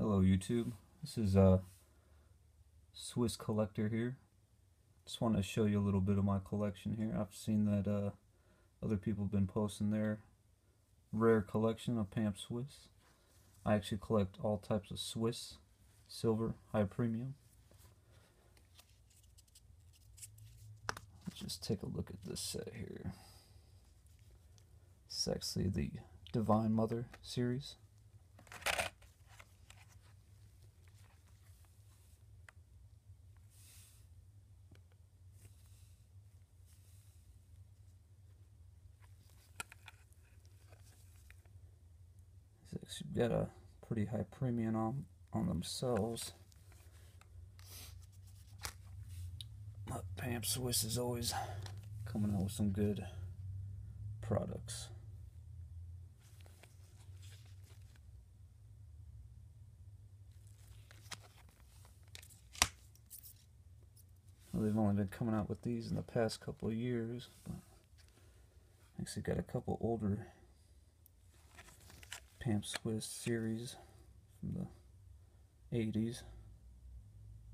Hello YouTube, this is Swiss Collector here. Just want to show you a little bit of my collection here. I've seen that other people have been posting their rare collection of Pamp Suisse. I actually collect all types of Swiss, silver, high premium. Let's just take a look at this set here. It's actually the Divine Mother series. It's actually got a pretty high premium on themselves. But Pamp Suisse is always coming out with some good products. Well, they've only been coming out with these in the past couple of years, but actually got a couple older Pamp Suisse series from the 80s.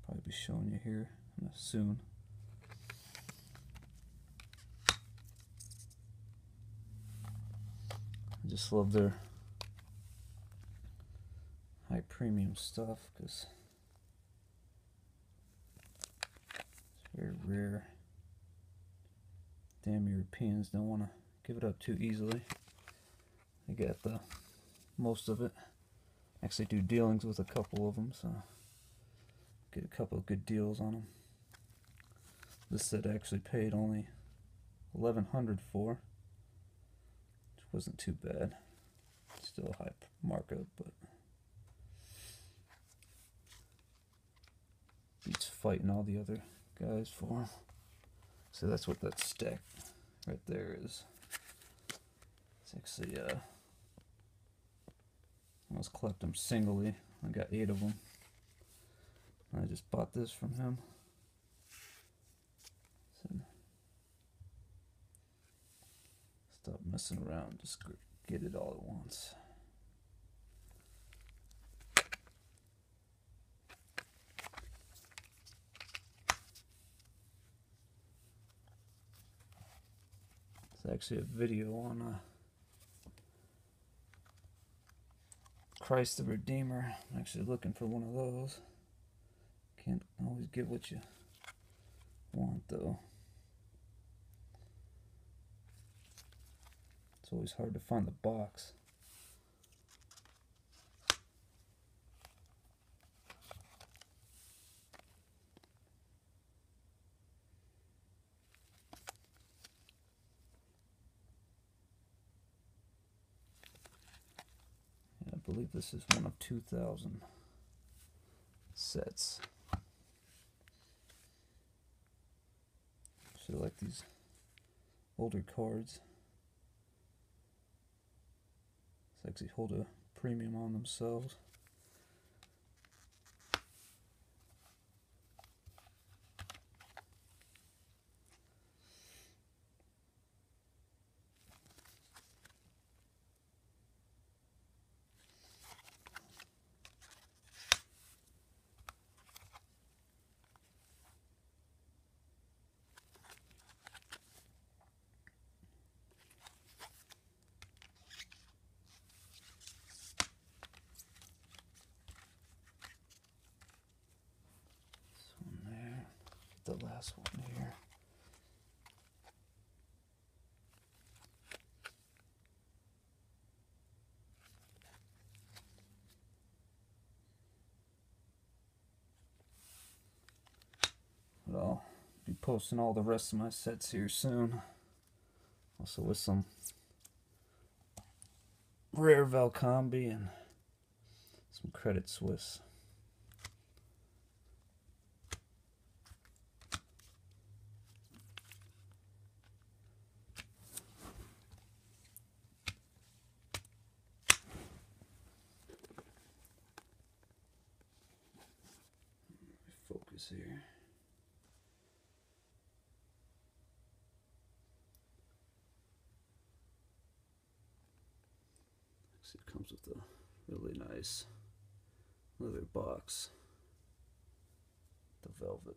Probably be showing you here soon. I just love their high premium stuff because it's very rare. Damn Europeans don't want to give it up too easily. They get the most of it. Actually do dealings with a couple of them, so get a couple of good deals on them. This set actually paid only $1,100 for, which wasn't too bad. Still a high markup, but beats fighting all the other guys for. So that's what that stack right there is. It's actually I was collecting them singly. I got 8 of them. I just bought this from him. So stop messing around. Just get it all at once. It's actually a video on Christ the Redeemer. I'm actually looking for one of those. Can't always get what you want though. It's always hard to find the box. I believe this is one of 2,000 sets. So like these older cards. They actually hold a premium on themselves. The last one here. But I'll be posting all the rest of my sets here soon. Also with some rare Valcombi and some Credit Suisse. Focus here. It comes with a really nice leather box, the velvet.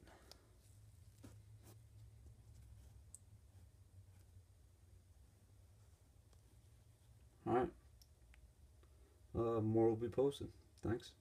Alright. More will be posted. Thanks.